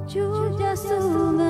Chúa Giêsu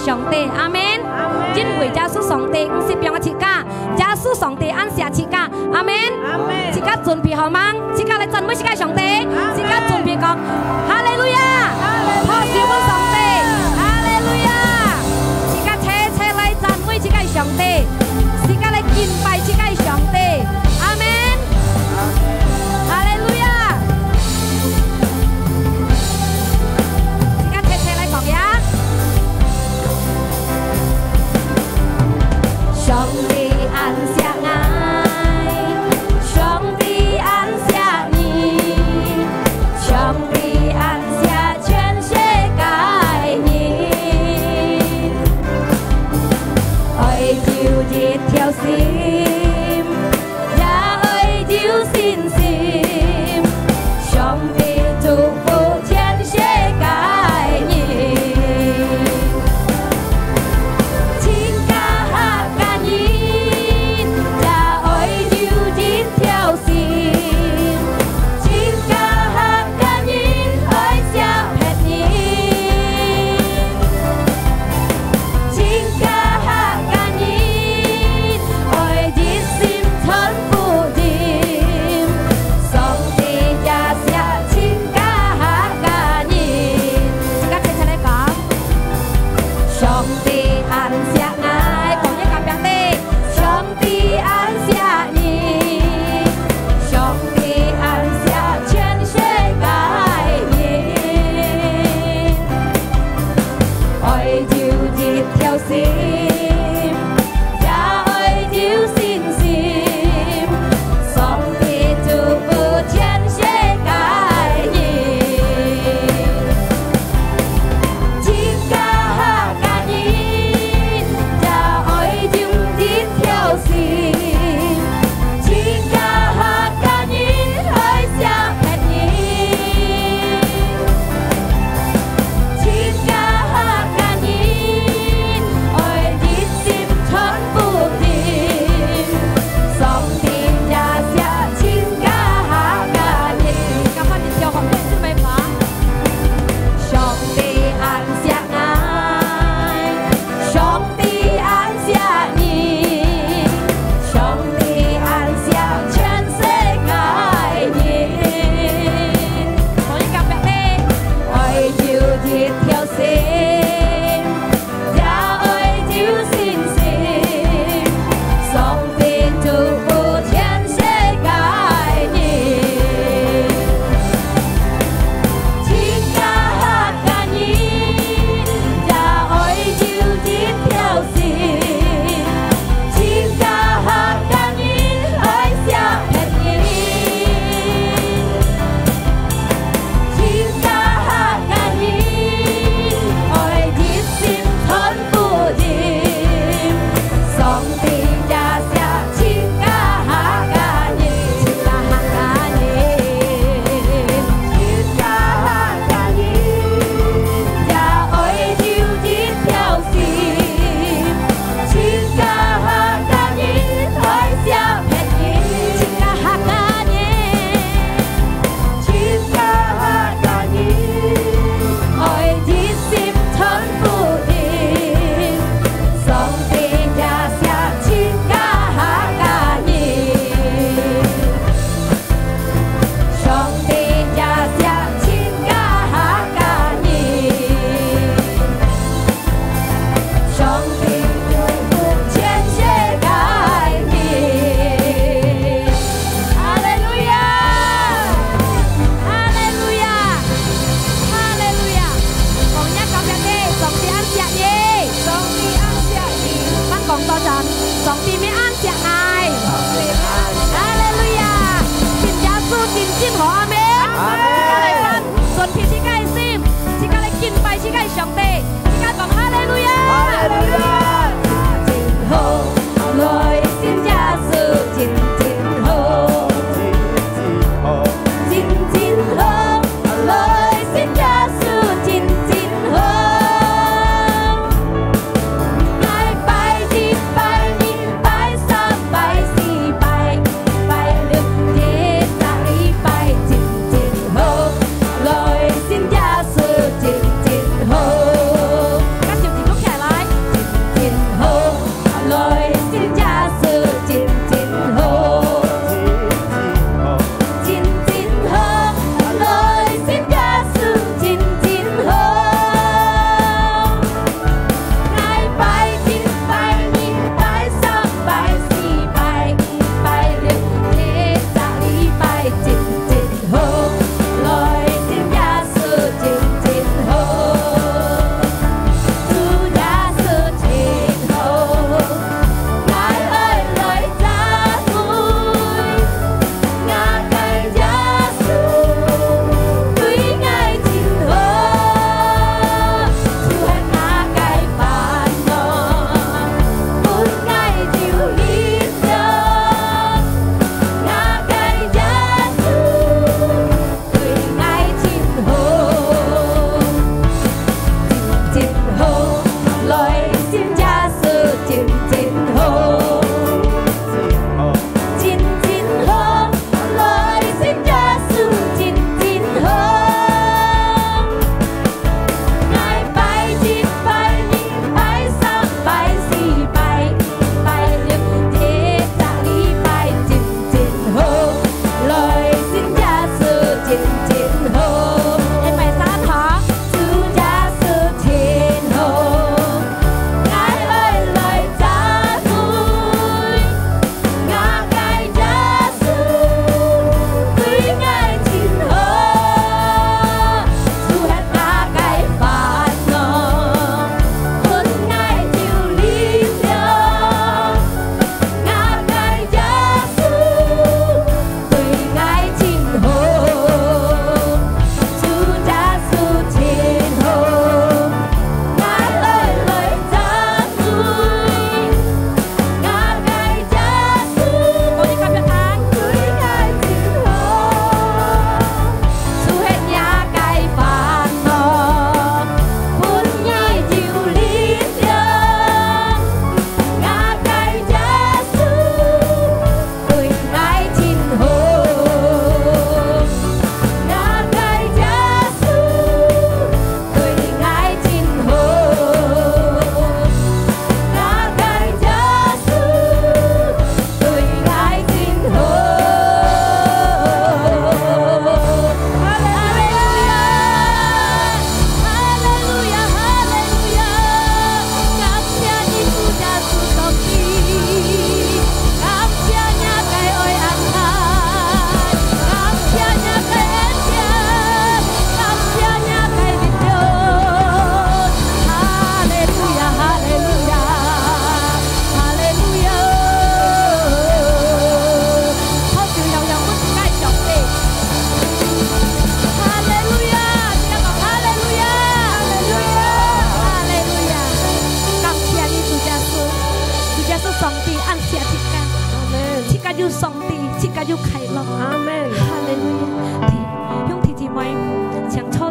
上帝，阿門。因為耶穌上帝唔是俾我切家，耶穌上帝按下切家，阿門。切家準備好嗎？切家嚟讚美切家上帝，切家準備講，哈利路亞，破小本上帝，哈利路亞。切家車嚟讚美切家上帝，切家嚟敬拜切家上帝，阿門。哈利路亞。上帝按下愛，上帝按下你，上帝按下。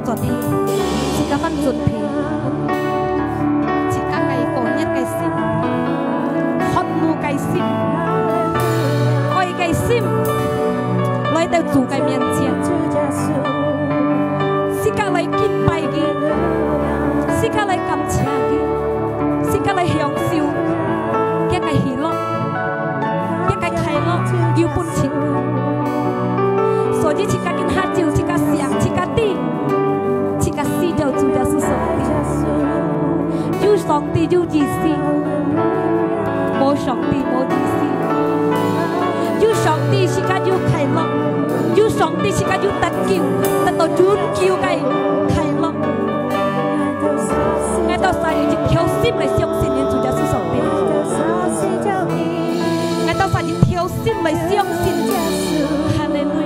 作天，是甲分准皮，是甲計個一嘅心，渴慕嘅心，愛嘅心，來到主嘅面前，是甲來敬拜嘅，是甲來感謝嘅，是甲來享受一個喜樂，一個快樂，要本錢。所以，是甲跟下照，是甲想，是甲地，是甲死掉主耶穌上帝，有上帝有意思，冇上帝冇意思，有上帝是甲有快樂，有上帝是甲有得救，得到永久嘅快樂。我到晒要挑心嚟相信主耶穌上帝，我到晒要挑心嚟相信。哈利路亞。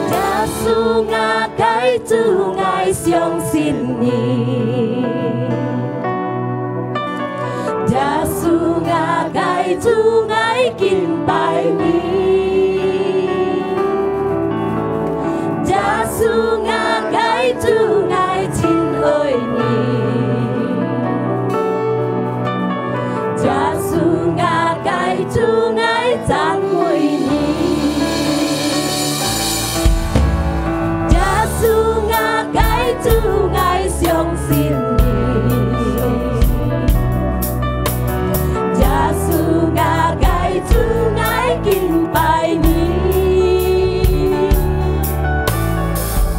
耶穌我該主愛相信你，耶穌我該主愛敬拜你，耶穌我該主愛親愛你，耶穌我該主愛讚美你。主愛相信你，耶穌我該主愛敬拜你，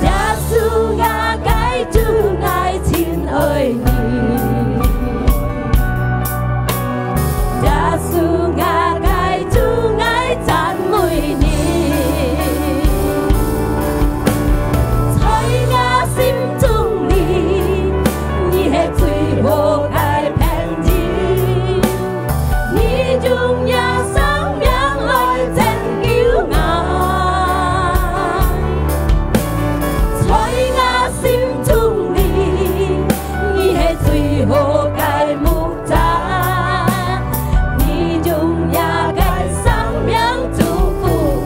耶穌我該主愛親愛你，耶穌我該主愛讚美你。我愛平靜，你用耶生命來拯救我，在我心中你，你係最好嘅牧者，你用耶嘅生命祝福我。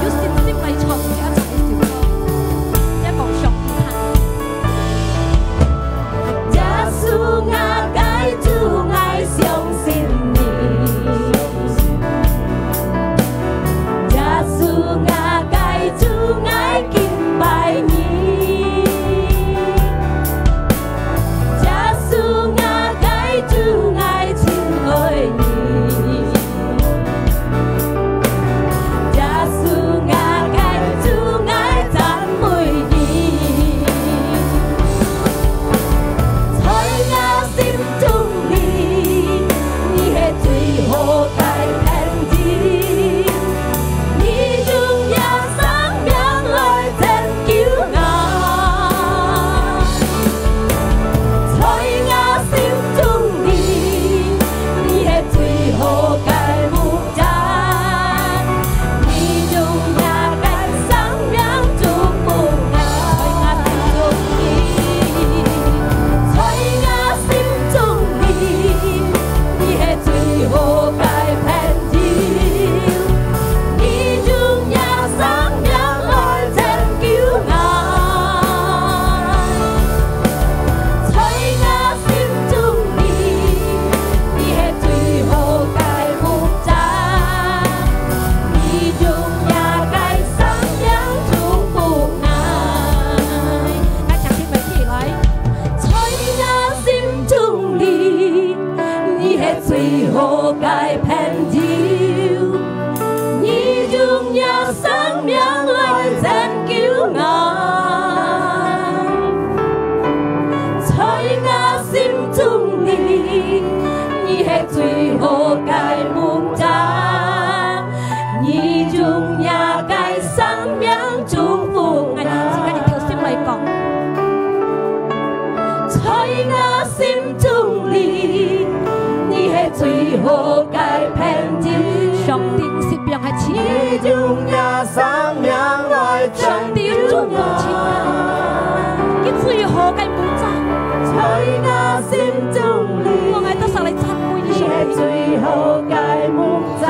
要信心嚟創嘅一齊小歌，一幕上天下。我該主愛相信你，耶穌我該主愛敬拜你，耶穌我該主愛親愛你，耶穌我該主愛讚美你。心中你，你係最好嘅平靜，你用耶生命來拯救我，在我心中你，你係最好嘅牧者，你用耶嘅生命祝福我，在我心中你。最好嘅平靜，你用耶生命來拯救我，在我心中你，你係最好嘅牧者，你用耶嘅生命祝福我。大家聽埋起來，在我心中你。你係最好嘅平靜，你用耶生命來拯救我，在我心中你，你係最好嘅牧者，你用耶嘅生命祝福我。而家你跳心嚟講，在我心中你。你係最好嘅平靜，上帝是邊係錢？你用耶生命來拯救我，你最好嘅牧者，在我心中你，我愛得上嚟讚美你，你係最好嘅牧者。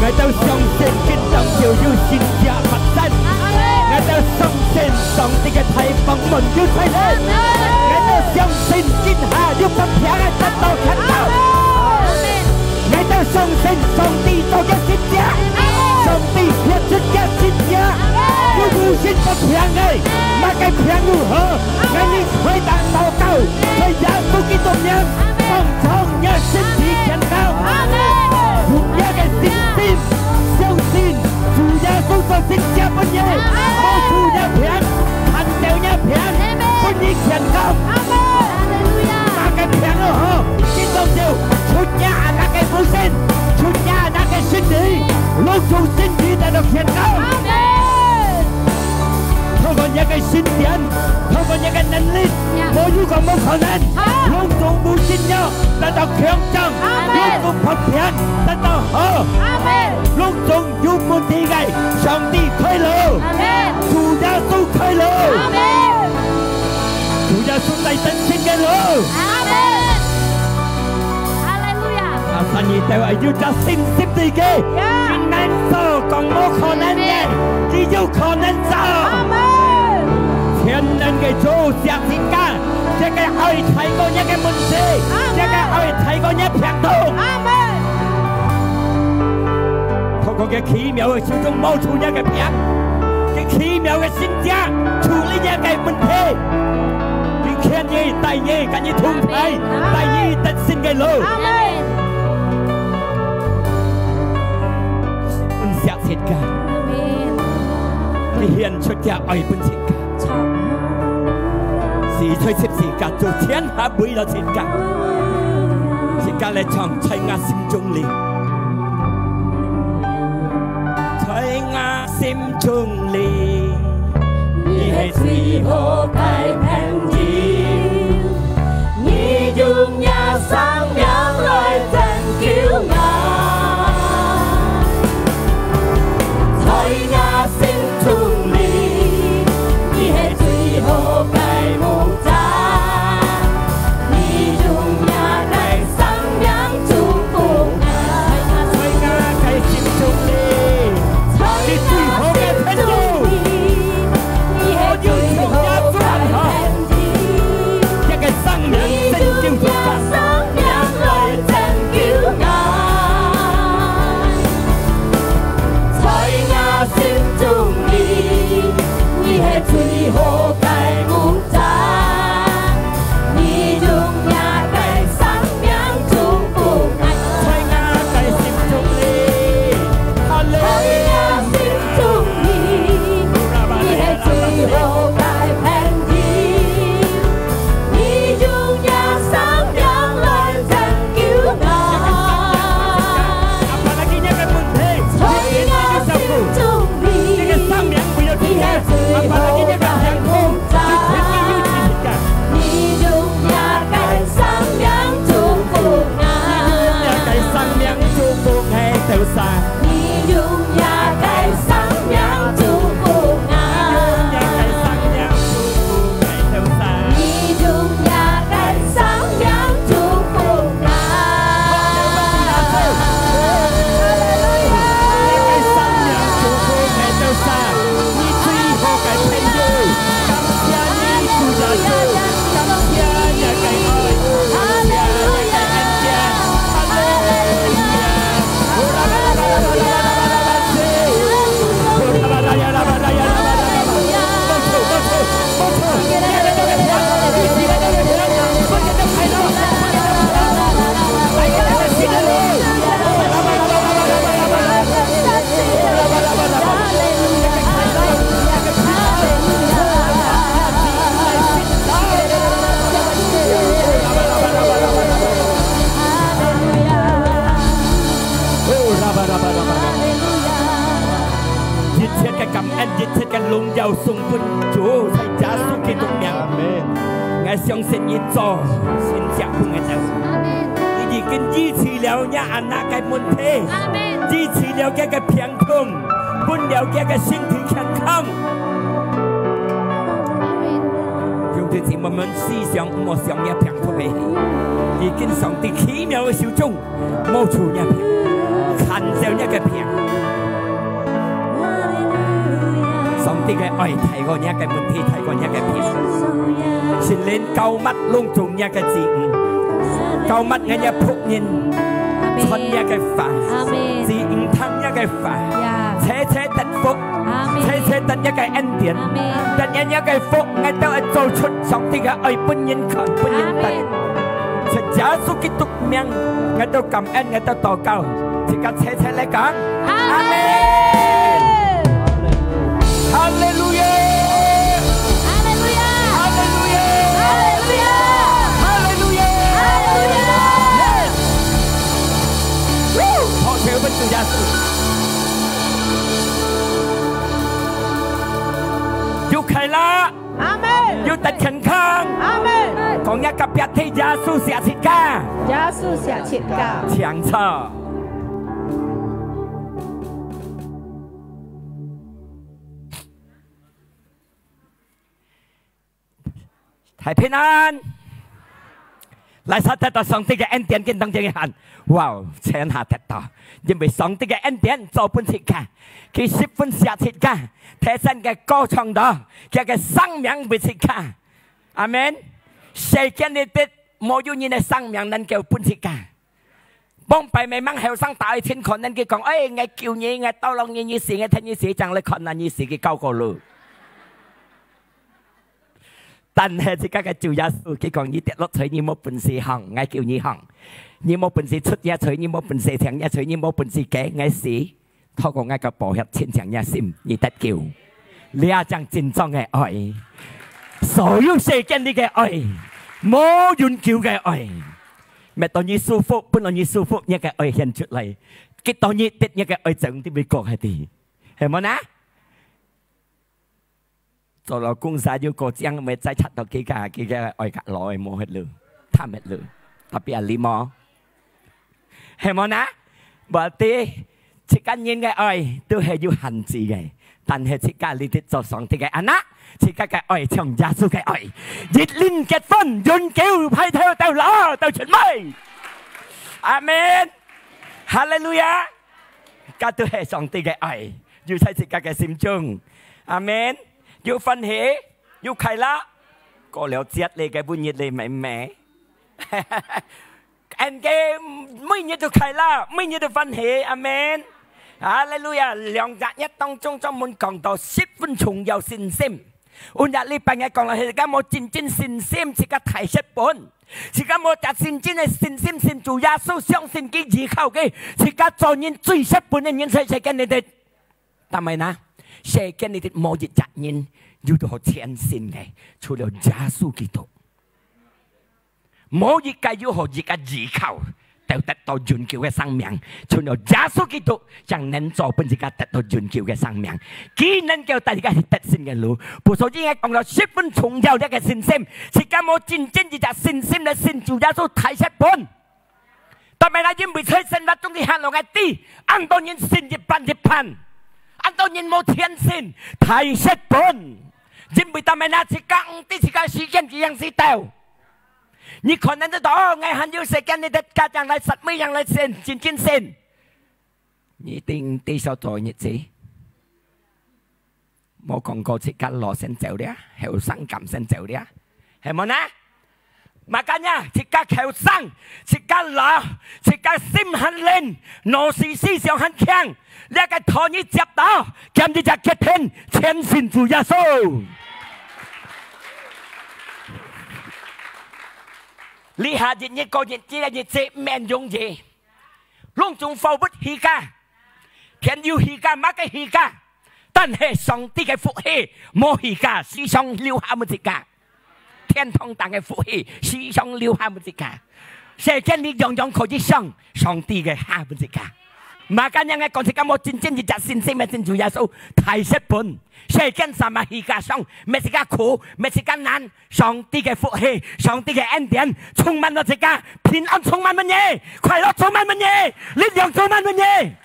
Ngài ta song sinh kinh động chiều du xin gia mặt danh. Ngài ta song sinh song tình cái thầy bằng mình như thầy lên. Ngài ta song sinh kinh hà giúp tâm thiện ngài ta tao khánh đạo. Ngài ta song sinh song tì tao cho xin gia. Song tì hiệp xin gia xin gia. Như ngu xin tâm thiện ngài mà cái thiện ngu hờ. Ngài đi khởi đàn tao cao thời gian tu ký tôn nhân mong phong nhờ xin thị khen cao. Hùng nhớ cái xin xin song xin chủ nhà tu cho xin gia bất nhé. Mong chủ nhà thiện thành đều nhà thiện bất nhị khen cao. Mà cái thiện ở hờ xin tôn điều chút nhà là cái vô sinh chút nhà là cái xin đi lúc chủ xin đi đã được khen cao. Không còn những cái xin tiền, không còn những cái năng lực, mỗi nhu cầu một khả năng, luôn dùng bu xin nhau, ta đọc khen chân, luôn dùng phật thiện, ta đọc hờ, luôn dùng dùng một tí ngày, song đi khơi lờ, chủ gia tu khơi lờ, chủ gia tu tay tân xin cái lờ. Anh nhìn theo ai yêu cha xin xếp đi kê, chỉ nên sao còn một khả năng nhé, chỉ yêu khả năng sao. Thiên nhân cái chỗ giặc thiên ca, cho cái ai thấy có những cái vấn đề, cho cái ai thấy có những phản động. Thông qua cái khí妙ở trong trong mâu thuẫn những cái phản, cái khí妙cái sinh ra,处理những cái vấn đề. Cái khen gì, tài gì, cái gì thùng thay, tài gì tất xin cái lô. Mình giặc thiên ca, thì hiện cho cái ai bên thiên ca. Sĩ thôi xếp sĩ cả cho thiên hạ bụi là thiên ca. Thiên ca lại chọn thay ngã sim trung lý. Thay ngã sim trung lý. Nhi hệ thủy hồ cái phèn dì. Nhi dùng nhà sáng nhạc lời tên cứu ngã. Thay ngã sim trung lý. Nhi hệ thủy hồ cái Hãy subscribe 恩熱切嘅榮耀送俾主，係耶穌基督名。我相信你做先接本嘅就，你已經醫治了你阿那嘅問題，醫治了佢嘅病痛，換了佢嘅身體健康。用啲字慢慢思想，我想一病痛嘅，已經上帝奇妙嘅手中，冇出一病，看上一個病。上帝嘅愛睇過一個問題，睇過一個病，是連救乜隆重一個字誤，救乜嘅一僕人，穿一個法，字誤聽一個法，車得福，車得一個恩典，得一個福，我都係做出上帝嘅愛本人看本人得，係耶穌基督名，我都感恩，我都禱告，即刻車嚟講，阿門。哈利路亞，哈利路亞，哈利路亞，哈利路亞，哈利路亞。好，謝我們主耶穌。要開啦，阿門。要得健康，阿門。講一個別體耶穌寫切家，耶穌寫切家，強錯。係平安，來世得到上帝嘅恩典，見當正嘅人，哇！請下得到，因為上帝嘅恩典做本切家，佢10分寫切家，提升嘅高唱到，佢嘅生命為切家，阿門。誰見你的冇有你嘅生命能叫本切家？幫拜未掹後生大錢可能佢講，我叫你，我到落你事，我聽你事，將你困難你事嘅交過路。但係自家嘅主耶穌，佢講你跌落水，你冇本事行，我叫你行；你冇本事出一水，你冇本事聽一水，你冇本事嘅，我死。透過我個保險千強一心，你得救。你係將真正嘅愛，所有世間你嘅愛，冇遠叫嘅愛，咪當你舒服，本來你舒服，你嘅愛顯出嚟，結當你跌你嘅愛整啲美國係啲，係冇呢？做老公晒要過江咪再出到幾家愛格來冇hết luôn，貪hết luôn，特別係你冇，係冇นะ？或者切間人嘅愛都係要限制嘅，但係切間你哋做上帝嘅阿那，切間嘅愛像耶穌嘅愛，熱戀結婚，永久派頭到老到全美，阿門，哈利路亞，家都係上帝嘅愛，要喺切間嘅心中，阿門。要歡喜，要快樂，過了節你嘅半日你咪咩？人嘅每日都快樂，每日都歡喜，阿門。哈利路亞！兩日一當中專門講到10分重要信心。我日禮拜日講啦，而家冇真正信心，自家睇實本。而家冇真正嘅信心，信主耶穌，相信佢依靠佢，自家做人最實本嘅人才跟你哋。但係呢？世間你哋冇一隻人要到全信嘅，除了耶穌基督，冇一個要學一個依靠，就得到永久嘅生命。除了耶穌基督，才能做本自己得到永久嘅生命。佢能夠大家係得勝嘅路。不所以我講到10分重要嘅信心，而家冇真正一隻信心嘅信主耶穌睇實本。但係那因為在生活中嘅行路嘅啲，按到人信一半一半。按到人冇天性，睇實本，因為但係那時間啲時間時間幾樣事到，你可能都講我很有時間，你哋家長嚟實咩樣嚟先，真正先，你定啲手做日子，冇講過時間攞先走啲啊，後生咁先走啲啊，係冇呢？Makanya jika kau sang, jika lah, jika sim han lên, nô sĩ sĩ xiong han keng, lẽ cái thọ như chập đó, kèm đi chặt kết thiên, thiên xin chủ gia sô. Lý hạ dịch như cô dịch chỉ là dịch chế men dùng gì, luôn chung phao bút hi ca, kèm yêu hi ca má cái hi ca, tân hệ song tí cái phụ hi, mô hi ca, sĩ song liêu hạ một dịch ca. Thiên thông tạng cái phụ hỷ, sĩ song liêu hạ một dịch cả. Sẽ chân đi dòng dòng khổ chí song, song tì cái hạ một dịch cả. Makanya ngay còn sẽ có một chân gì chặt xin xin mà xin Chúa Giêsu thay xét bún sẽ kiến sa mà hi cả xong mà sẽ cả khổ mà sẽ cả nạn song tí cái phúc hệ song tí cái ân điển充满了这个平安充满们耶快乐充满们耶力量充满们耶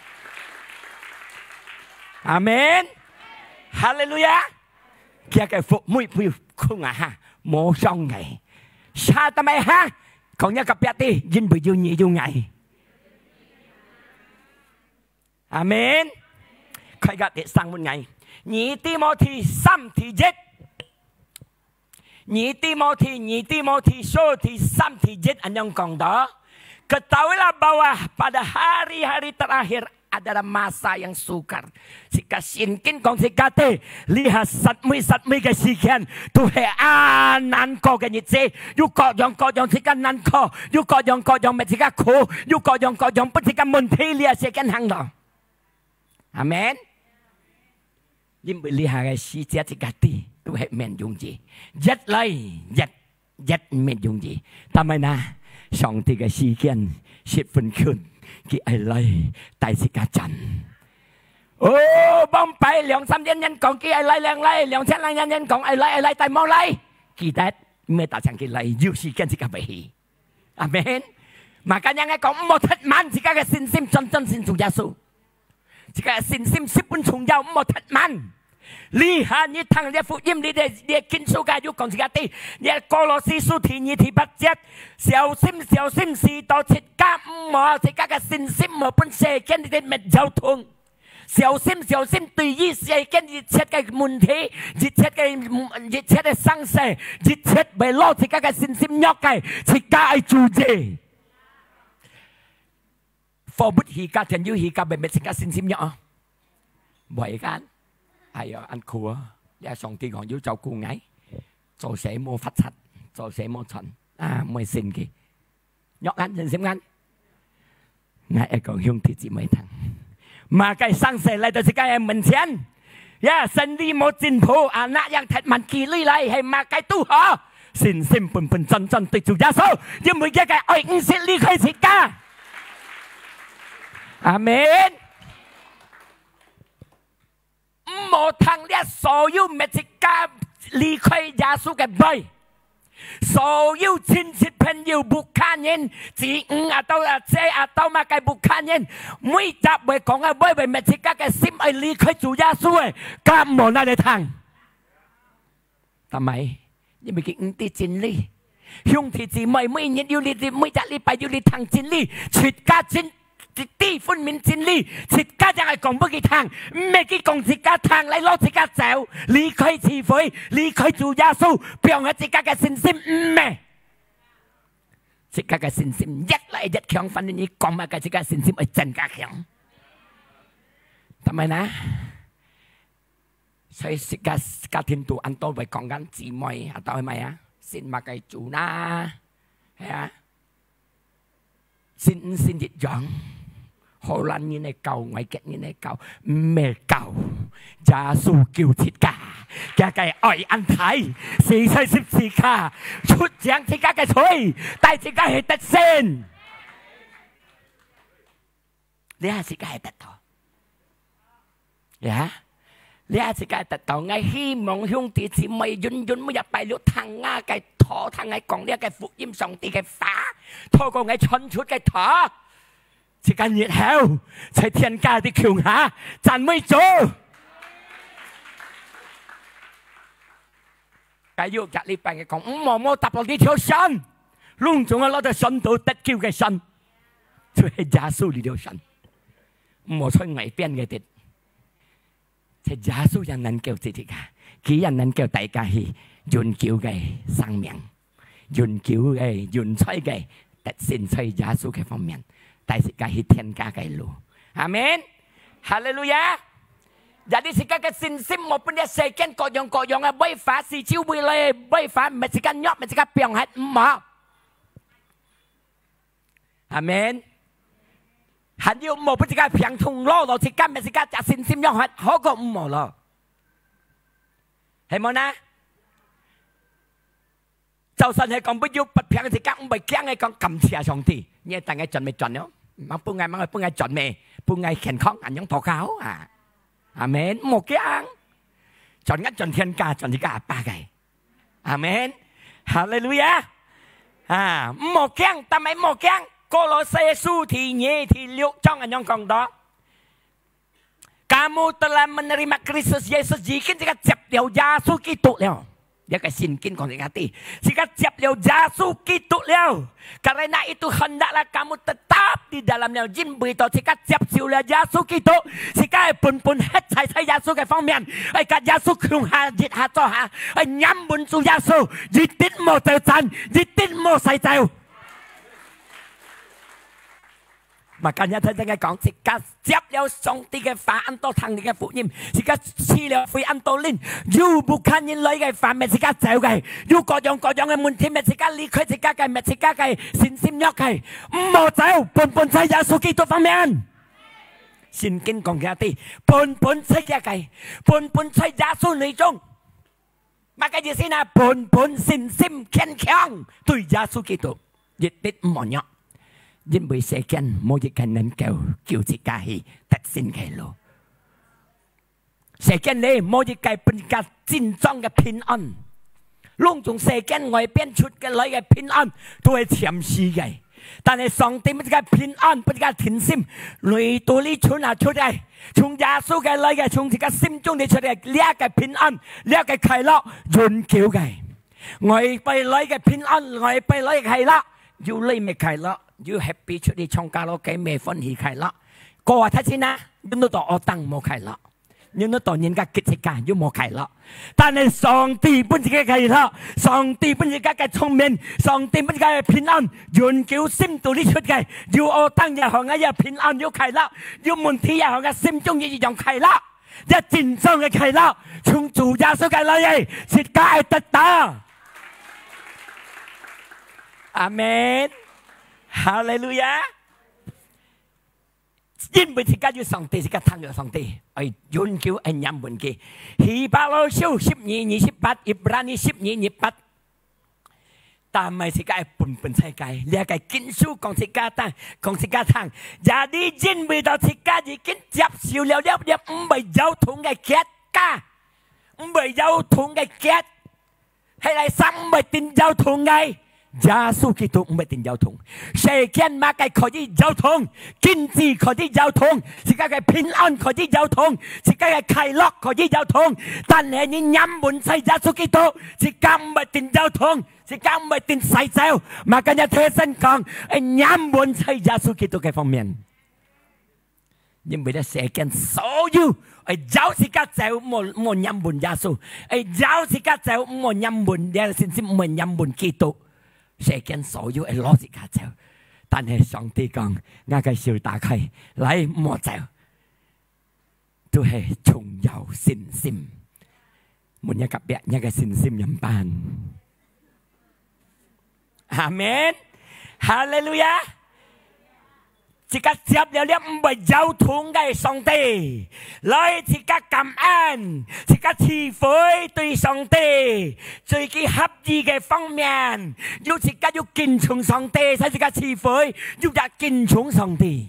Amen Hallelujah kia cái phúc mũi mũi không à ha mô song ngày sa ta mày ha còn nhớ cặp biệt đi dinh bự nhị du ngày Amen. Khai gạt để sang một ngày. Nhị Timothy 3 thì chết. Nhị Timothy số thì 3 thì chết anh yang kong đó. Ketahuilah bahwa pada hari-hari terakhir adalah masa yang sukar. Jika sinkin kong sikate lihat satmi kesikian Tuhan anan ko kenyitse yu ko yong sikan nan ko yu ko yong metika ko yu ko yong petikan munthi lia sikan hang đó. Amen. Nhưng bởi lý hà cái sĩ chết thì cả tí tôi hệ mẹn dùng gì rất lấy rất mẹn dùng gì ta mới na xong thì cái sĩ kiên sẽ phân khuyên cái ai lấy tại sĩ cả chân ô bông bay 2-3 nhân còn cái ai lấy 2-3 nhân còn ai lấy tại mau lấy kỳ tết mẹ ta chẳng cái lấy yêu sĩ kiên sĩ cả vậy Amen mà cả nhà ngay còn một thất man sĩ cả cái xin chân xin Chúa Giêsu Jika sin sipun sungjau mo tatman. Lihat ni thang dia phúc音 dia kinh số ca du còn gì ti. Dia Colossi số thì ni thì bắt chết. Xiao sim si to chết ca mo thì các sin mo pun se ken đi met giao thông. Xiao sim tùy ý se ken đi chết cái môn thế, đi chết cái sang se, đi chết bề lo thì các sin nhóc cái thì các ai chủ gì. For but he got and you he got bên sinh sinh sim nhỏ, bởi cái ai ăn khua, để xong thì còn yêu cháu cô ngay, cho sẽ mua phát sạch, cho sẽ mua chọn, mới xin kì, nhỏ ăn xin sim ăn, ngay còn hương thì chỉ mấy thằng, mà cái sang sẽ lại tới cái em mình chén, sinh đi một chính phủ, nãy yang thật mạnh kỳ lưỡi lại hay mà cái tu hả, xin sim bần chân từ chủ gia số, nhưng mới cái oi cũng sẽ ly khai gì cả. Amen. Một thằng đã sở hữu mấy chiếc lý khai giá số cái bầy. Sở hữu chính trị朋友不看人，只到mà cái不看人，每集會講啊，每每chiếc cái心愛lý khai主giá số嘅，咁冇那嚟thằng. ทำไมนี่ไม่กินที่จริงเลย兄弟姊妹每日要你哋每日禮拜要你行真理，全家真啲分面真理，全家就係講不幾行，咩幾講自家行嚟攞自家走，離開智慧，離開主耶穌，變喺自家嘅信心唔咩？自家嘅信心一嚟一強，反正你講埋嘅自家信心係真加強，係咪呢？所以自家天道安多會講緊姊妹，啊，係咪啊？信嘛cái chủ na, hả? Xin dịch dọn, Hồ Lan như này cầu, ngoại kết như này cầu, mẹ cầu, Giê xu kêu thịt cả, cái ỏi ăn thái, xì cả, chút giang thì cái thôi, tại thì cái hệ tật sen, đấy thì cái hệ tật thôi, hả? Lẽ thì cái tật tàu ngay hy vọng hương tỷ chỉ mày dun mới nhập bài lúc thằng nga cái thọ thằng ngay còn lẽ cái phục im sòng tỷ cái phá thôi còn ngay chọn chút cái thọ chỉ cái nhiệt heo chạy thiên ca đi khiêu hả chẳng mới chỗ cái yêu chặt đi bài cái còn mò tập vào đi thiếu sân luôn chúng nó được sân tổ tất kêu cái sân thôi giá số đi thiếu sân mò thôi ngày bên cái tết thì giá số dânนั้นkêu gì thì cả, khi dânนั้นkêu tại cả thì dồn kêu cái sang miệng, dồn kêu cái dồn xoay cái, tại xin xoay giá số cái phong miệng, tại sự cái thiên cả cái lù, amen, hallelujah. Jadi jika cái xin sim một bên sẽ kén cọ dòng à bay phá xì chiếu bùi lê bay phá mà chỉ cần nhóc mà chỉ cần piong hết mà, amen. Hắn yêu một cái cái phiền thùng lo rồi thì cái cái chả xin sim nhau hết họ có một lo, hay mà na, cho nên hay còn bây giờ bật phiền thì các ông bày kén hay còn cầm chìa xong thì, nghe ta nghe chọn mày chọn nhá, mang bưng ngay chọn mày, 半ngày khen khóc anh những thọ kháo à amen một cái ăn chọn ngắt chọn thiên ca chọn gì cả ba ngày amen hallelujah một cái ăn ta mấy một cái ăn Cô-lô-sê su thì nhé thì liệu trong anh những con đó kamu telah menerima Kristus Yesus jika jika siap liao Yesus Kitô liao dia cái xin kinh còn hati jika siap liao Yesus Kitô liao karena itu hendaklah kamu tetap di dalamnya jin beritahu jika siap siu liao Yesus Kitô jika pun hết sai Yesus cái phương面cái Yesus không hạ diệt hạ cho hạ nhắm bún su Yesus diệt tin một tờ chân diệt tin một sai tàu Makanya saya dengar kong, jika siap liao song tiga phá ăn to thằng tiga phụ nhiệm, jika chi liao phi ăn to linh, you bukan nhìn lấy cái phá mẹ jika chèo cái, you có dòng cái muốn thêm mẹ jika lý khơi jika cái mẹ jika cái xin sim nhóc cái, mò chèo, pun sai Yesus Kitô phương面, xin kinh kong cái gì, pun sai cái, pun sai Yesus nơi trong, mà cái gì xin à, pun xin sim khen khen, tôi Yesus Kitô, dịch tít mò nhóc. Dân bởi sẽ khen mô dịch khen nên kêu chị ca hì thật xin khen lô sẽ khen này mô dịch khen bình ca chính trong cái bình an luôn dùng sẽ khen ngoài bên chút cái lấy cái bình an tôi chém xí cái但係上帝乜嘅平安不嘅甜心嚟到呢出啊出嚟從耶穌嘅嚟嘅從自己心中嚟出嚟呢個平安呢個快樂潤叫嘅外邊嚟嘅平安外邊嚟嘅快樂要嚟咪快樂要 happy 出嚟唱卡拉 OK 咩歡喜快樂個話睇先啦要到我當冇快樂要到人家結識間要冇快樂但係上帝本自己快樂上帝本自己嘅聰明上帝本自己嘅平安潤叫心度呢出嘅要我當日行嘅要平安要快樂要門體日行嘅心中要用快樂一戰爭嘅快樂從主耶穌嘅嚟是解得到阿門哈利路亞因為自己要上帝自己聽咗上帝係潤叫係飲滿嘅希伯來書12:28 Ibrani 12:28但係自己係半世界你係嘅經書講自己聽講自己聽有啲因為到自己已經接受了唔係有同嘅結果唔係有同嘅結係嚟生唔係定有同嘅耶穌基督唔係定有同，世間馬嘅可以有同，經濟可以有同，自己嘅平安可以有同，自己嘅快樂可以有同，但係你飲滿晒耶穌基督，自己唔係定有同，自己唔係定洗手，馬今日聽神講，飲滿晒耶穌基督嘅方面，因為咧世間所有有自己就冇飲滿耶穌，有自己就冇飲滿耶穌，甚至冇飲滿基督。世間所有係攞自己走，但係上帝講，我嘅手打開，嚟莫走，都係重有信心。每一個別一個信心人班，阿門，哈利路亞。自己接了唔係有同嘅上帝，來自己感恩，自己賜福對上帝，最嘅合意嘅方面，要自己要敬重上帝，使自己賜福，要敬重上帝。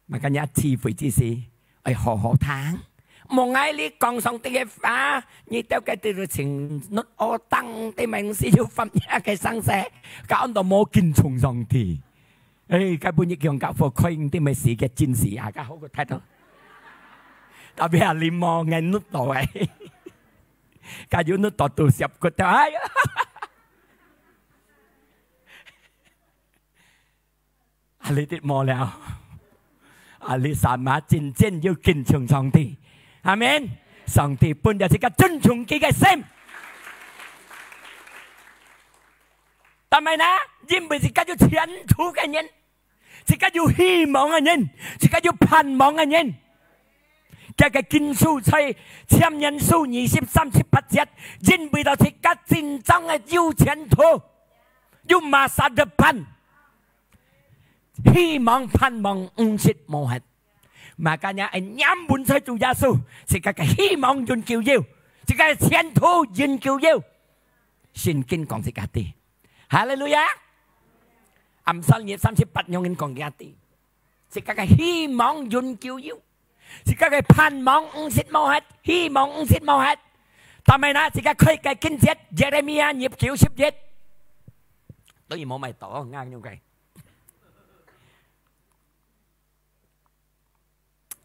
咪今日賜福之時，係好好聽。冇嗌你講上帝嘅話，你都嘅對情律我當啲名師要分一嘅生死，搞到冇敬重上帝。cái bunyi kiong kau fokuing ti mesti ke jin si aga ho ko thai tapi limo ngai nut to ai ka yu nut to tu siap ko tai ali tit mo lao ali sama jin jin yu kin chung song ti amen song ti pun ya sika chun chung ki cái xem但係呢，因為自己要前途嘅人，自己要希望嘅人，自己要盼望嘅人，嘅經書係簽人數20:38節，因為到自己戰爭嘅要前途，要馬上得盼，希望盼望唔切無限，makanya nyam bun sa tu Yesus, sika cái hy vọng yun kiêu yêu, sika前途yun kiêu yêu, xin kinh con sika ti. Hallelujah. Amsal 38 yung con gati. 是家嘅希望永久有，是家嘅盼望唔失冇hết，希望唔失冇hết。ทำไมนะ是家เคย嘅經節耶利米亞29:10，當然冇咪ต่อ啱樣嘅。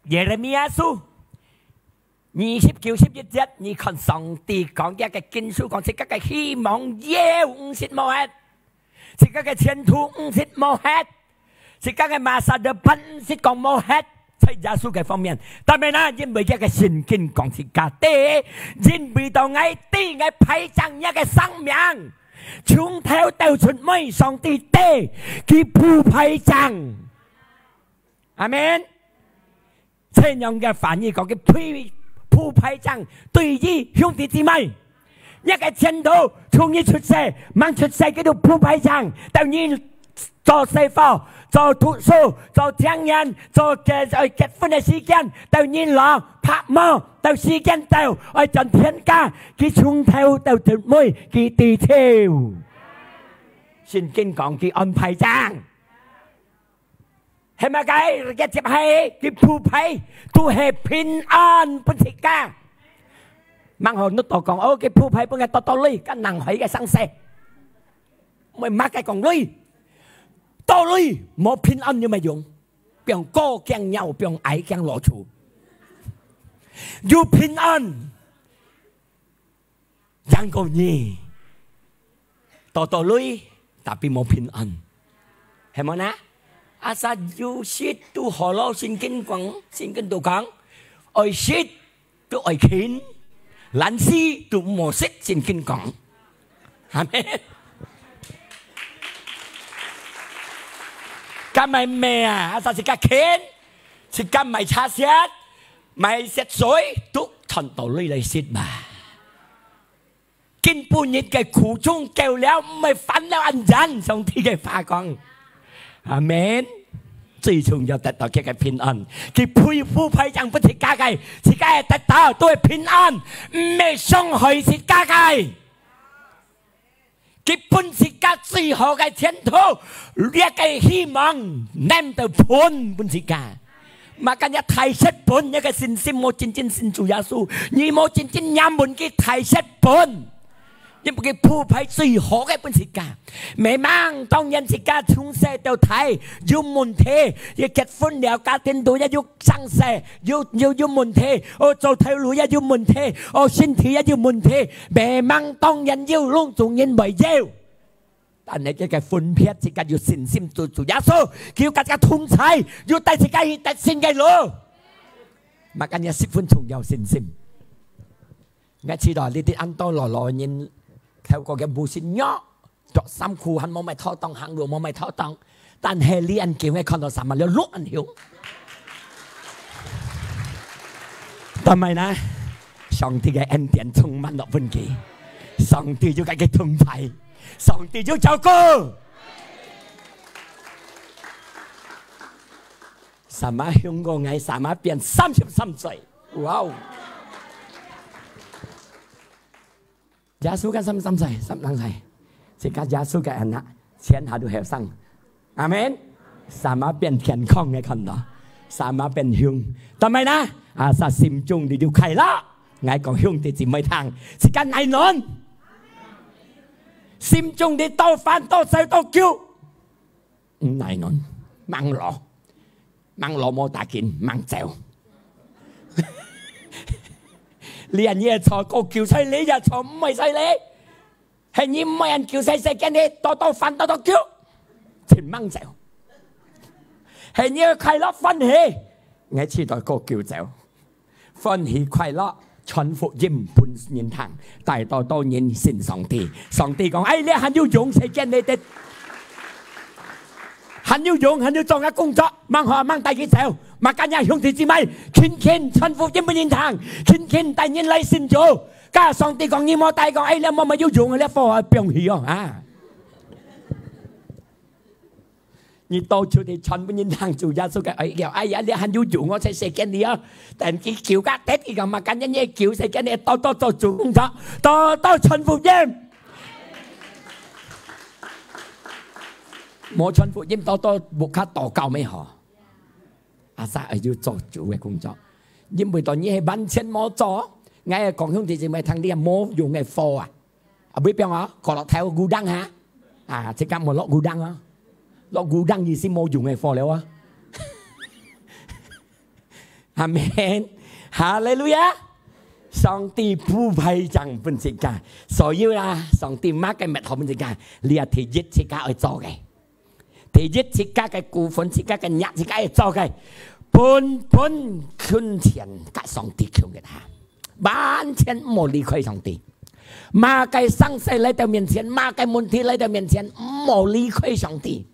耶利米亞書29:11，你看上帝講嘅經書講是家嘅希望也唔失冇hết，是家嘅前途唔失冇hết。是家嘅masa depan是講冇hết，在耶穌嘅方面，但係呢，因為一個聖經講是假的，因為到我哋嘅批章一個生命，從頭到出尾上帝的佢鋪批章，阿們。這樣嘅翻譯講嘅鋪批章，對於兄弟姊妹，一個前途從你出世，慢出世叫做鋪批章，到你做師傅。做讀書、做聽人、做結婚嘅時間，到你老拍摩，到時間到，愛盡天家，佢從頭到尾，佢地條。聖經講佢安排章，係咪解？一接係佢鋪排，都係平安不設家。孟學都講，哦，佢鋪排本嘅多多女，跟能許嘅生死，咪乜嘅講女。道理冇平安有咩用？不用高驚鳥，不用矮驚羅處。有平安，讓個你道理，但係冇平安，係咪呢？阿薩有時都何老聖經講，聖經都講，愛時都愛傾，難時都冇識聖經講，係咪？咁咪咩啊？阿是個錢，是咁咪擦石，咪石水都傳道理嚟説嘛。見半日嘅苦中救了，唔係反了安人，上帝嘅話講，阿們。最重要得到嘅平安，佢鋪排章不是假嘅，是假嘅得到都係平安，唔係傷害是假嘅。佢本是家最好嘅前途，一個希望諗到本本是家。Makanya thay set pun, ya cái sin mau cincin sin chủ Giêsu, ni mau cincin nyamun cái thay set pun. Nhưng cái phu phải suy hổ cái bên sĩ cả mẹ mang tông nhân sĩ cả chúng xe đều thay dùng môn thế ya kết phun đeo cả tên tuổi ya dùng sang xe dùng môn thế ô cho theo lối ya dùng môn thế ô xin thị ya dùng môn thế mẹ mang tông nhân dùng luôn dùng nhân bởi gieo但係嘅分別是家要信心做主耶穌，叫大家通才，要帶自己帶信嘅路。Makanya 十分重要信心。我知道呢啲安多羅人透過嘅無信約，作三庫還冇咪妥當，行路冇咪妥當，但係呢人叫我看到什麼了碌人曉。但係呢，上帝嘅恩典充滿落本記，上帝要嘅通才。上帝要照顧，什麼香港人什麼變33歲，哇！耶穌嘅33歲，33歲，是個耶穌嘅人啦，天下都係生，阿門。什麼變健康嘅看到，什麼變香，但係呢，阿薩心中你就快樂，我講兄弟姊妹聽，是個愛人。心中的多煩多愁多叫，唔係nun mang lò冇大件mang trèo，你人嘢錯個叫犀利就錯唔係犀利，係你唔係人叫細細嘅你多多煩多多叫，全mang trèo，係你嘅快樂歡喜，我知道個叫trèo，歡喜快樂。傳福音判人堂，大多當然信上帝。上帝講：哎，你很要勇，誰見你哋很要勇，很要做嘅工作，掹學掹大幾條，麥間人兄弟姊妹，天天傳福音判人堂，天天帶人嚟信主。加上帝講：你冇帶講，哎，你冇咪要勇，你課係병氣哦啊！你到處地傳俾人行做耶穌嘅愛叫，哎呀，你很要用我才寫緊你啊！但佢叫家爹佢咁嘛，緊人嘢叫寫緊你，多多做做工作，多多傳福音。冇傳福音，多多木卡禱告咩嗬？阿沙係要做主嘅工作，因為當然係揾錢冇做，我講兄弟姊妹聽啲冇用嘅貨啊，啊俾邊個過落睇個古燈嚇，啊即刻冇落古燈啊，落古燈意思冇用嘅貨了啊，阿們，哈利路亞，上帝不配贈本世界，所以啦，上帝乜嘅物好本世界，你係第一世界去做嘅。第一自家嘅股份，自家嘅日，自家嘅做嘅，本捐錢給上帝求嘅他，完全冇離開上帝。馬嘅生死來到面前，馬嘅問題來到面前，冇離開上帝，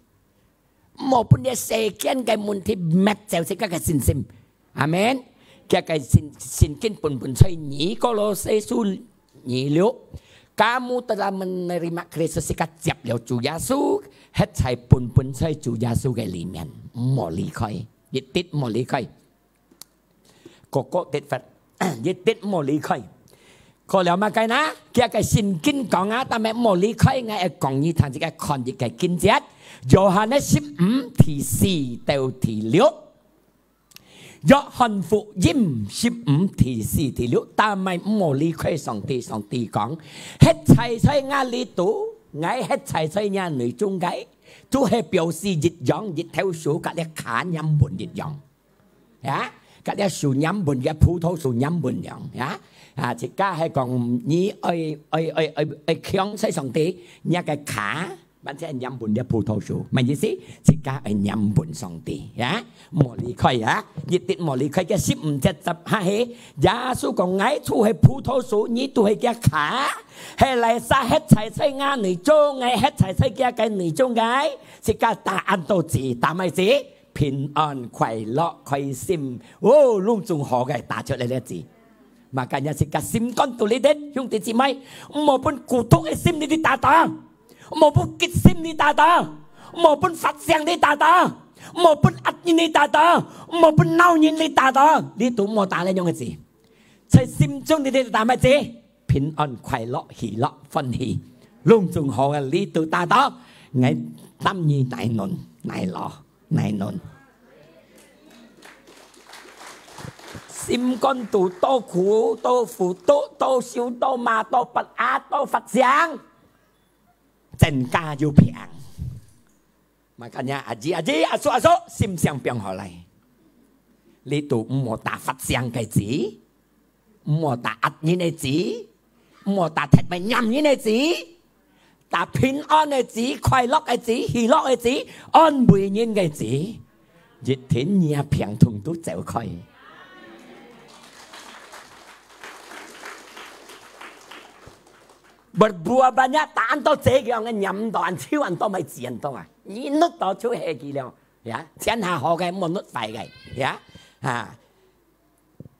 冇本啲世間嘅問題滅掉自家嘅信心。阿門。嘅嘅信經本吹你個羅西書你了。Kamu telah menerima Kristus jika接了主耶穌，一切本在主耶穌嘅裏面，冇離開，一啲冇離開。個啲法，一啲冇離開。個了乜計呢？佢嘅聖經講啊，但係冇離開，我係講呢堂嘅抗疫嘅經節，約翰15第4到第6。約翰福音15第4第6，但係冇離開上帝。上帝講，一切在我呢度，我一切在我內中嘅，都係表示一樣，一條樹隔啲卡飲門一樣，啊，隔啲樹飲門嘅葡萄樹飲門樣，啊，即家係講你愛強勢上帝，一個卡。มันจะยำบุญเดียพูโทชูมันยิ่งสิสิกาไอยำบุญสองตีฮะหมอลีคอยฮะยึดติดหมอลีคอยแก15:75เฮยาสู้กงไงทูให้พูโทชูนี่ตัวให้แกขาให้ไหลซาเฮ็ดใช้ใช้งานหนึ่งจงไงเฮ็ดใช้ใช้แกไกหนึ่งจงไงสิกาตาอันโตจีตาไม่สิพินอ่อนไข่เลาะไข่ซิมโอ้ลุงจุงหอไก่ตาเฉยเลยจีมากันยาสิกาซิมก้อนตุลิเด็ดยุ่งติดจีไหมหมอปุ่นกูทุกไอซิมนี่ตาตาmột bút kích sim đi ta ta, một bút phát sáng đi ta ta, một bút ắt nhìn đi ta ta, một bút nâu nhìn đi ta ta, đi tụ một ta là dùng cái gì? Sai sim chung đi ta mà gì? Bình an, khoái lạc, hỷ lạc, phân hỷ, lung tung họ là đi tụ ta ta, ngay tâm nhi nai nôn, nai lọ, nai nôn. Sim con tụ tô khủ, tô phủ, tô siêu, tô ma, tô bật á, tô phát sáng. Chân ca yêu piang, makanya aji aso sim siang piang holai. Litu mo ta phát siang cái gì, mo ta ắt như này gì, mo ta thẹt mày nhầm như này gì, ta pin on cái gì, khoai lóc cái gì, hỉ lóc cái gì, on bùi nhiên cái gì, dịch thiên nhà piang thùng tú dẻo khơi. Berbuah banyak tak anto cekang nyam to an chiu anto mai ji anto ah. Ni nut to chiu he ki liao. Ya, chen ha ho cái mo nut phải cái. Ya. Ha.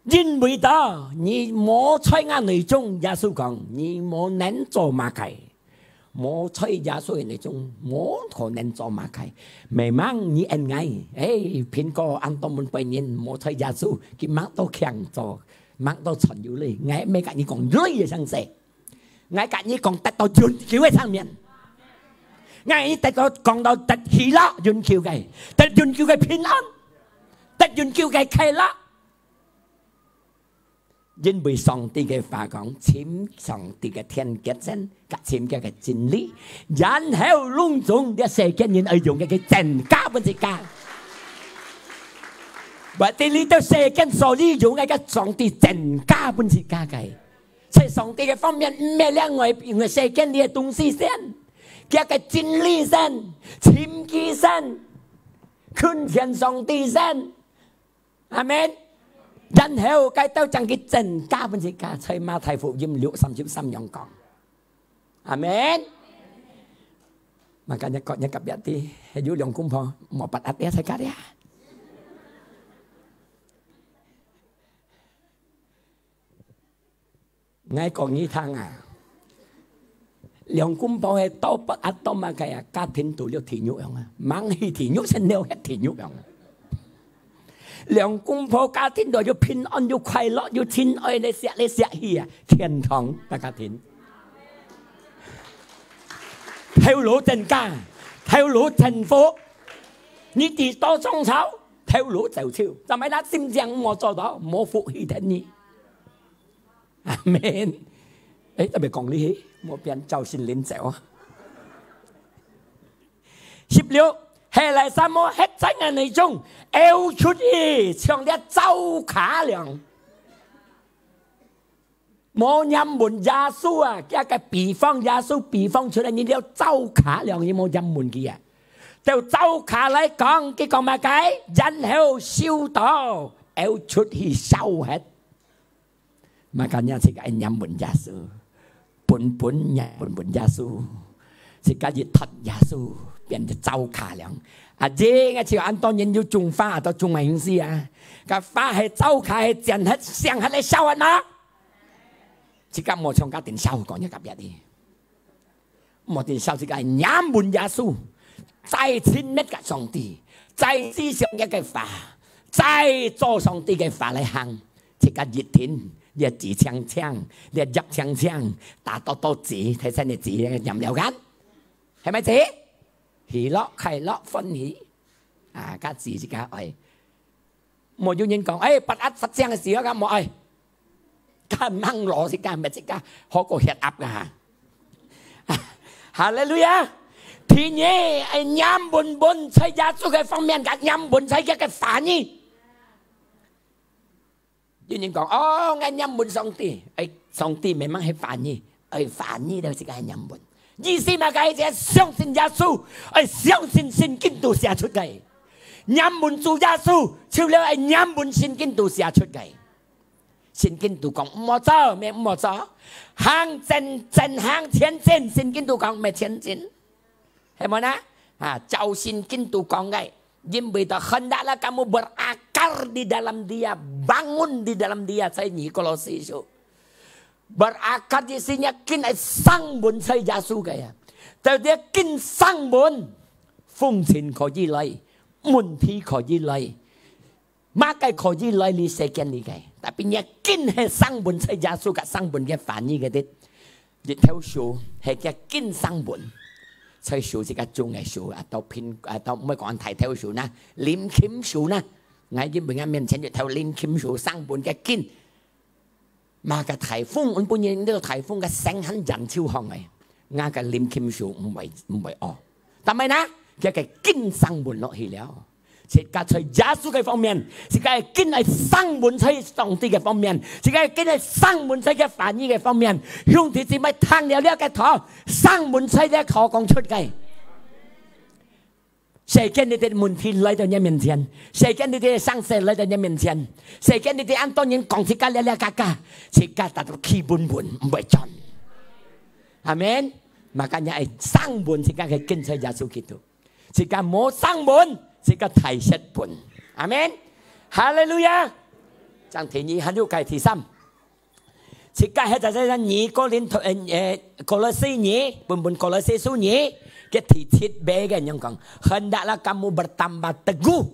因為到你冇在我內中，耶穌講你冇能做馬契，冇在耶穌嘅內中冇可能做馬契。未มั่ง你อันไง偏個อัน多門背念冇在耶穌，佢มั่ง都強做，มั่ง都存อยู่เลยไงไม่กัน你講累嘅生死。ngay cả như còn tết tôi dùn chiếu ở sang miền ngay tết tôi còn đâu tết hỉ lá dùn chiếu cái tết dùn chiếu cái pin an tết dùn chiếu cái khai lá dân bị sòng thì cái phá con chiếm sòng thì cái thiên kết sen cả chiếm cái chân lý dán heo lung tung để xe cái nhìn ở dùng cái chân cá bên gì cả và thì lý tôi xe cái sò lý dùng cái sòng thì chân cá bên gì cả cái在上帝嘅方面，咩咧？我世間啲東西先，佢嘅真理先，謙虛先，敬虔上帝先，阿門。然後佢都將佢真假本事假，在馬太福音6:33樣講，阿門。Makanya kok nyekap yati, heju liong kumpo, mau pat atia saya karya. Ngay còn như thang liong kumpo he to pat ato mà cái cá thiên tụ liêu thị nhũ không mang hi thị nhũ sen nêu hết thị nhũ không liong kumpo cá thiên đồ yo pin on yo khoai lo yo chin oi le sia hi thiên thong ta cá thiên theo lũ trần ca theo lũ trần phố你地多中草 theo lũ chèo chiêu cho mấy đã xin rằng mò cho đó mò phụ hy thế nhỉ amen ấy ta bị còn lý hí mò biến châu xin lên chèo 16係嚟什麼吃真嘅內中 ，L 出去唱啲周卡良，冇音門耶穌啊，一個比方耶穌比方出嚟，你有周卡良，有冇音門嘅啊？就周卡嚟講，佢講乜解？然後燒到 L 出去燒hết，makanya si cái音門耶穌，本音耶穌，si cái gì thật耶穌。 變咗周卡良，啊姐嘅朝安當然要種花到種明師啊，個花係周卡係正係上係嚟燒啊嘛，即刻冇唱家電燒講一夾日啲，冇電燒即係廿門耶穌，再千乜嘅上帝，再思想一嘅法，再做上帝嘅法嚟行，即刻熱天，熱字槍槍，熱入槍槍，打多字，睇晒你字任有緊，係咪字？ 喜樂快樂歡喜啊！家字自家愛，冇有人講誒，不壓發聲嘅時候咁冇愛，家唔肯攞自家咪自家好過血壓㗎嚇。哈利路亞！ทีนี้ไอ้ย้ำบนใช้ยาสู้嘅方面กับย้ำบนใช้嘅反應，有人講哦，我ย้ำบน上帝，誒上帝明明係反應，反應就自家係ย้ำบน。 意思咪解就係相信耶穌，相信聖經都寫出嚟。人們做耶穌，除了係人們聖經都寫出嚟。聖經都講唔好做，咩唔好做，行正行前進，聖經都講咩前進，係咪呢？啊，就聖經都講嘅，因為hendaklah kamu berakar di dalam dia, bangun di dalam dia, saya ni Kolose itu. Berakar isinya kin ay sang bồn xây gia su kaya. Tại dia kin sang bồn, phong trình có gì lại, môn thi có gì lại, mà cái có gì lại li sẽ kiến li cái. Tapi nya kin hay sang bồn xây gia su cả sang bồn cái phản như cái đấy. Dịch theo số hay cái kin sang bồn. Xây số thì cái chung ngày số, tao pin, tao mới còn thầy theo số na, lim kim số na. Ngay như mình mình xem theo lim kim số sang bồn cái kin. Mà cái台風，我本應呢個台風嘅聲很人超行嘅，啱嘅念劍數唔係哦，但係呢，佢嘅經生門落去了，是家在耶穌嘅方面，是家經係生門在上帝嘅方面，是家經係生門在嘅反應嘅方面，兄弟姊妹聽了呢個堂，生門在呢個講出嘅。 誰見你哋問題來到你面前？誰見你哋傷勢來到你面前？誰見你哋按當然講自家叻嘎嘎，自家達到基本盤唔會盡。阿門。Makanya ay sang bồn自家嘅跟隨耶穌基督，自家冇sang bồn，自家提失本。阿門。哈利路亞。將第二還有計第三，自家係就係二個連個羅西二，本個羅西書二。 Ketitit yang kong hendaklah kamu bertambah teguh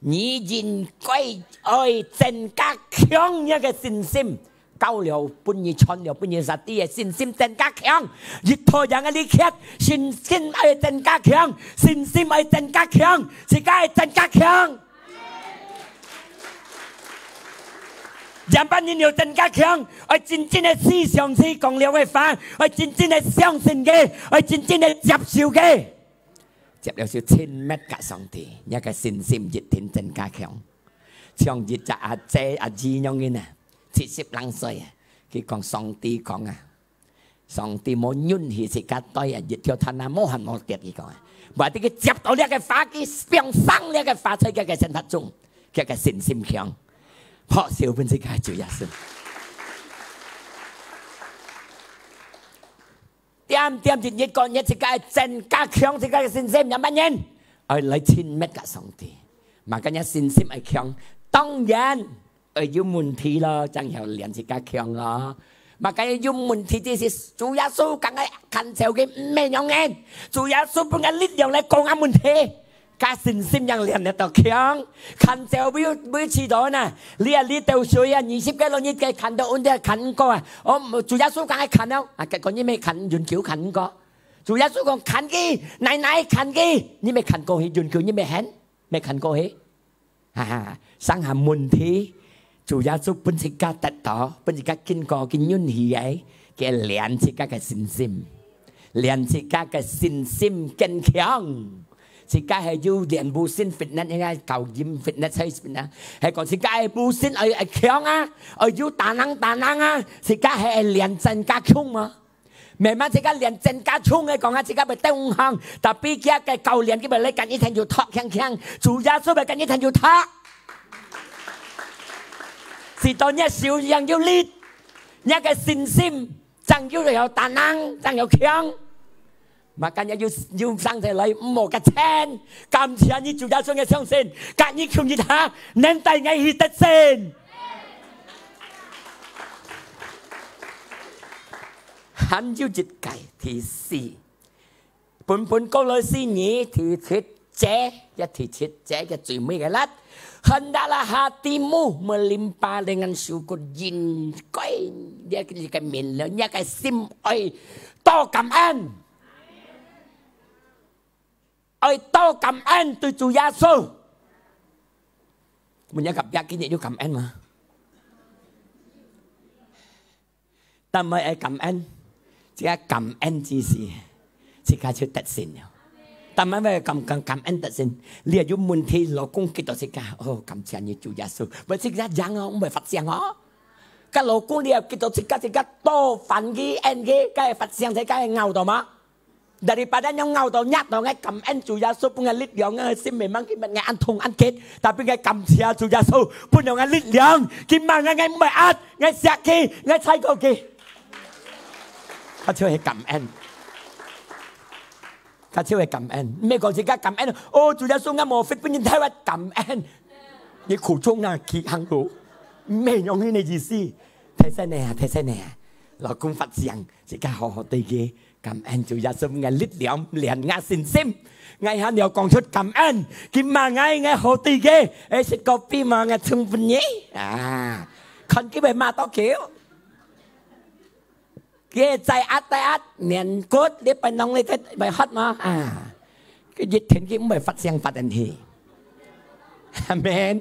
nhìn quay ơi trên các khiong như cái xin sim cao liều bún như chọn liều bún như giặt đi xin sim trên các khiong dịch thôi yang đi khét xin sim ở trên các khiong xin sim ở trên các khiong xin cái trên các khiong giảm bao nhiêu trên các khiong ở chính chính là思想是講了嘅法，ở chính chính là相信嘅，ở chính chính là接受嘅，接了少1000 mét cả sông thì nhớ cái xin sim dịch thiên trên các khiong，像dịch就阿姐阿姊樣嘅呢，70歲啊，佢講上帝講啊，上帝冇允許自家對啊，dịch條thân啊冇恨冇跌佢講啊，或者佢接到呢個法，佢變生呢個法在佢嘅生活中，佢嘅信心強。 เพราะเสียวเป็นสิกายจุยาสุเตรียมจิตยึดก่อนยึดสิกายเซนกาเขียงสิกายสินเซมอย่างบ้านเย็นไอ้เลยชินเม็ดกะสองทีมากันยาสินเซมไอ้เขียงต้องยันยุ่มมุนทีละจังเหวเหรียญสิกายเขียงละมากันยุ่มมุนทีที่สิจุยาสุกันไอ้ขันเซลกิไม่ยองเงินจุยาสุเป็นการลิ้นอย่างไรโกงอามุนทีการสินซิมยังเรียนในตัวเขียงขันเซลวิชีโดนะเรียนลิเตลช่วย20 cái นี่แกขันตัวอุ่นเดียขันก็อ่ะอ๋อ主耶穌講係ขันแล้ว啊個你未ขันยืน橋ขันก็主耶穌講ขันกี่ไหนขันกี่你未ขัน過去ยืน橋你未เห็นไม่ขัน過去 sáng hạ môn thi chủ gia giúp bên sĩ ca tật tỏ bên sĩ ca kinh có cái nhân hỷ ấy cái liền sĩ ca cái xin sim liền sĩ ca cái xin sim kinh khéng sĩ ca hay du liền bù xin fitness như ngay cầu gym fitness hay fitness hay còn sĩ ca hay bù xin ở khéng á ở du tà năng á sĩ ca hay liền chân ca chung mà mẹ má sĩ ca liền chân ca chung ấy còn á sĩ ca bị tông hăng tapi kia cái cầu liền cái bị lấy cảnh như thành du thọ khéng chủ gia giúp bị cảnh như thành du thọ是當一小人要練，一個信心，真要有大能，真有強。Makanya you sang thế lấy một cái chen, cảm thấy như chủ gia xuống cái sông sen, cả như không như thế, nên tay ngay hít đất sen. Hắn yêu dịch cải thì gì? Bốn câu lời gì nhỉ? Thì thiết chế, thì thiết chế cái chữ mấy cái lát. Hendaklah hatimu melimpah dengan syukur jin koi dia cái miền lớn nha cái sim ơi to cảm ơn ơi to cảm ơn từ Chúa Giêsu mình nhớ gặp cái gì vô cảm ơn mà ta mới ai cảm ơn chỉ cảm ơn gì chỉ cả chưa tận xin nhau ta mới về cảm ơn tận xin liền dùng môn thi lo cung cái đó sẽ cả cảm ơn như Chúa Giêsu bởi vì ra giang không phải phát xiang họ cái lo cung liền cái đó sẽ cả to phản cái phát xiang thế cái ngầu đó mà daripada yang ngầu đó nhát đó ngay cảm ơn Chúa Giêsu pun ngay lít liang ngay xin memang cái ngay ăn thùng ăn kết tapi ngay cảm ơn Chúa Giêsu pun ngay lít liang cái mà ngay mới ăn ngay sạc kia ngay thay câu kiaเขาช่วยให้cảm ơnเขาช่วยให้cảm ơnไม่ก่อนสิกาcảm ơnโอ้主耶穌啱我 fit เป็นยังไงว่า感恩你苦中啊企行路咩用呢意思睇晒呢老公發聲สิกา好對嘅感恩主耶穌嘅力量連壓信心ngay hắn đều còn chút cảm ơn kim mà ngay hậu tì ghê ấy sẽ có pi mà ngay thương vinh nhé còn cái bài mà tao kiểu cáiใจอัดเนี่ยกดเรียบไปน้องเลยไปฮอตมาก็ยึดถึงที่ไม่ฟัดเสียงฟัดทันทีอาเมน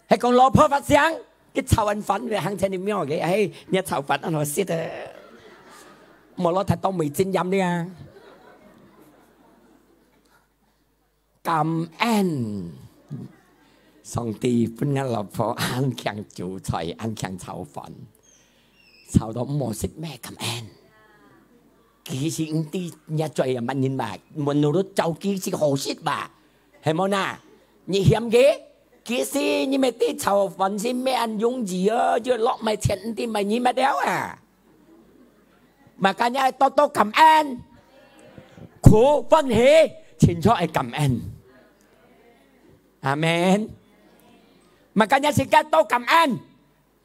ให้กองรอพ่อฟัดเสียงcái chào anh phấn về hàng trên miêu cái ấy nhà chào phấn anh nói xịt một lọ thật tao mì chín yum đi à cảm ơn song ti phân ngăn lọ phò ăn khang chủ trời ăn khang chào phấn sau đó một xích mẹ cảm ơn kỹ sĩ đi nhà trời là bạn nhìn bà một nụ đốt cháu kỹ sĩ hồ xích bà hay món à nhị hiểm ghế kỹ sĩ như mẹ tí chào phấn xin mẹ ăn dùng gì ơ chứ lọ mày thiện thì mày nhìn mẹ đéo à mà cả nhà tôi cảm ơn khổ phân hệ xin cho ai cảm ơn amen mà cả nhà xin cả tôi cảm ơn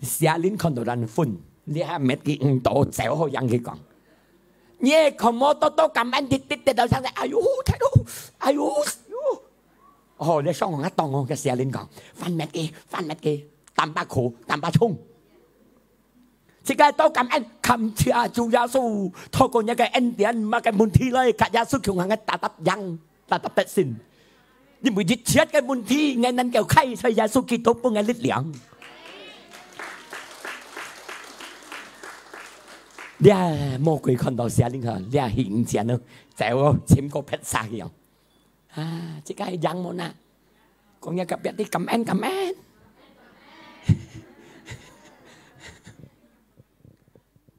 xia lính con đồ đàn phun lia mẹ cái tổ xéo hồi yang cái con nhé không mô tôi cảm ơn tít đầu sang đây ai u hồi để xong ngắt tông cái xia lính con phan mẹ kia tam ba khổ tam ba chung chỉ cái tôi cảm ơn cảm ơn Chúa Giêsu thôi còn những cái ân điển mà cái môn thiเลยcả gia sức chung hàng cái ta tập tết xin nhưng mà giết chết cái môn thi ngàyนั้นkêu khay thôi Giêsu Kitô của ngày lít liang dia魔鬼看到寫靈嚇dia hiện前咯走簽個撇曬樣即係樣冇呐講嘢特別啲感恩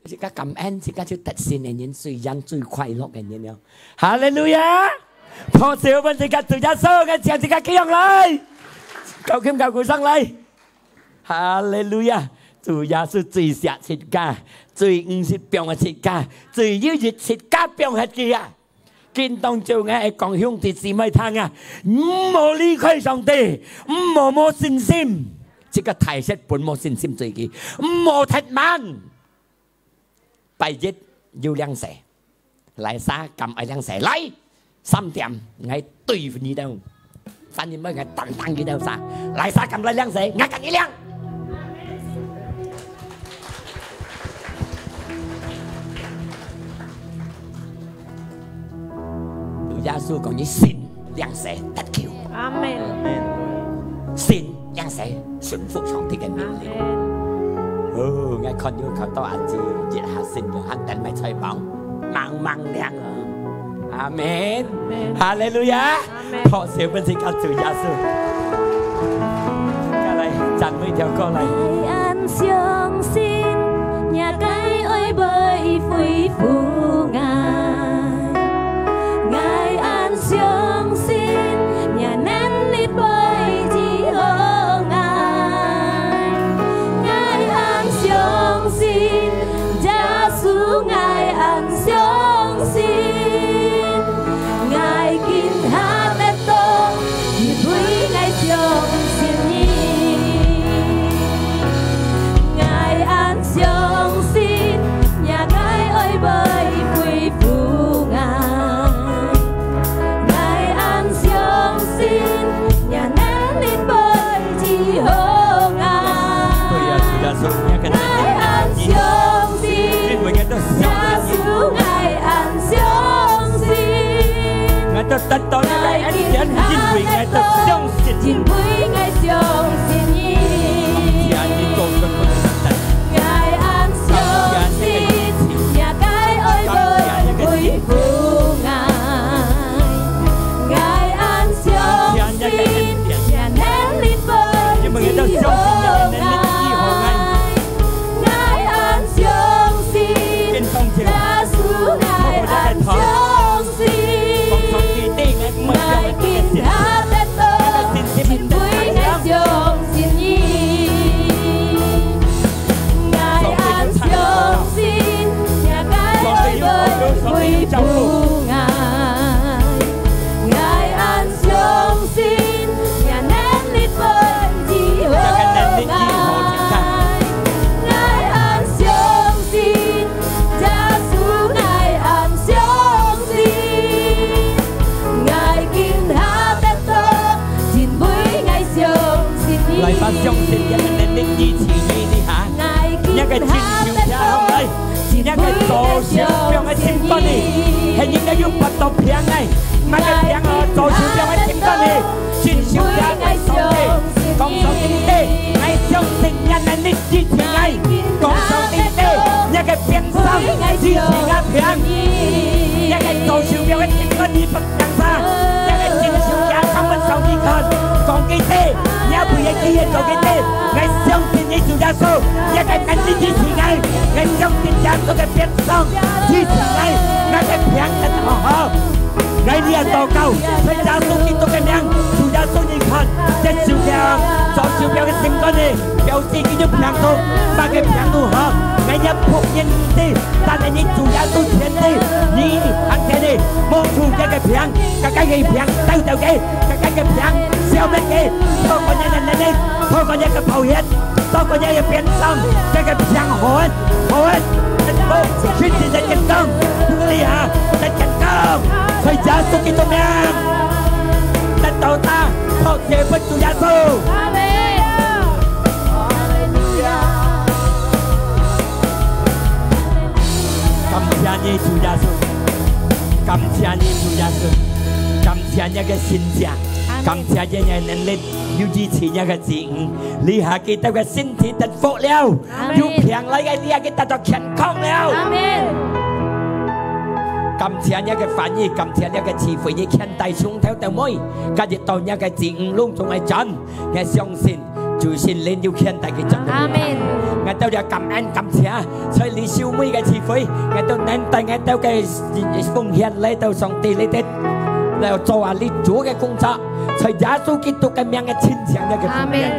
即係感恩即係就特先嘅人最人最快樂嘅人咯哈利路亞破小分即係最一收嘅時候即係幾樣嚟cầu kiếm cầu cuộc sống嚟哈利路亞主耶穌最錫切家最唔是病嘅切家最要熱切家病嘅嘅見當做嘅講兄弟姊妹聽啊唔好離開上帝唔好冇信心即係提出本冇信心最嘅唔好踢慢bây giờ yêu lăng sẻ lại xa cầm ai lăng sẻ lấy xăm tiệm ngay tùy như đâu phan như mới ngay tăng như đâu xa lại xa cầm lại lăng sẻ ngay cả như lăng Giêsu còn như xin lăng sẻ tất kiều 阿門。神ยังsẽ順服上帝嘅命令。哦，我看到佢多眼睛，熱下神用黑燈咪吹棒，猛猛亮啊！阿門，哈利路亞，托小本是靠主耶穌。過嚟，讚美條歌嚟。安相信，也該愛被恢復愛，愛安相信，也能力被治好愛，愛安相信，耶穌愛安相信，愛見他得到，因為愛相信你。相信也該愛被恢復愛，愛安相信也能力被治好愛，愛安相信，耶穌愛安相信，愛見他得到，因為愛相信你。相信一個能力支持你的下，一個堅強嘅後來，一個做小兵嘅青春呢，係應該要不到平嘅，唔係平哦，做小兵嘅青春呢，堅強嘅上帝，講上帝的，我相信一個能力支持我，講上帝的，一個變心支持我平，一個做小兵嘅青春你不相信，一個堅強嘅他們上帝看，講記得。不要記住佢哋，我相信你主耶穌，一個能力支持我，我相信耶穌嘅變相支持我，我嘅平安好好，我呢禱告，在耶穌基督嘅名，主耶穌你看，這小兵做小兵嘅成功呢，表示佢要平安，把佢平安好，我也仆人哋，但係你主耶穌前地，你行前地，冇出這個平安，個個嘅平安兜到嘅，個個嘅平安消滅嘅。多個人嘅能力，多個人嘅抱怨，多個人嘅變心，這個平衡，能夠宣示在成功，你下在成功，在耶穌基督名，得到他托謝不住耶穌。阿門。感謝你主耶穌，感謝你主耶穌，感謝你嘅信仰，感謝你嘅能力。要支持一個字你下記得嘅身體得福了，要平嚟嘅你下記得就健康了。感謝一個反應，感謝一個智慧，你看大胸頭的妹，今日到一個字隆重嘅真，我相信就算你要看大嘅真。阿門。我都要感恩感謝，所以你小妹嘅智慧，我都能帶我都嘅奉獻嚟到上帝你哋。嚟做下你做嘅工作，在耶穌基督嘅名嘅親情嘅奉獻，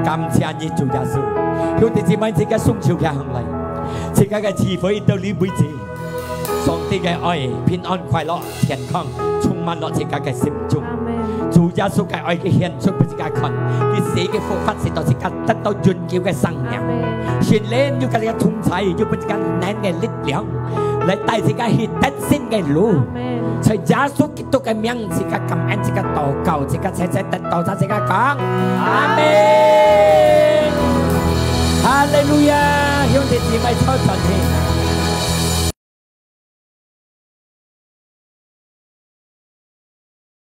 感謝你主耶穌，兄弟姊妹，自己送上嘅行禮，自己嘅智慧到你每次，上帝嘅愛、平安、快樂、健康充滿落自己嘅心中，主耶穌嘅愛嘅獻出俾自己看，佢死嘅復活使到自己得到榮耀嘅生命，全然要給你嘅同在，要俾自己能嘅力量，嚟帶自己去得勝嘅路。在耶穌基督嘅名，自己感恩，自己禱告，自己切切得到，自己講，阿門，哈利路亞，兄弟姊妹，操場起。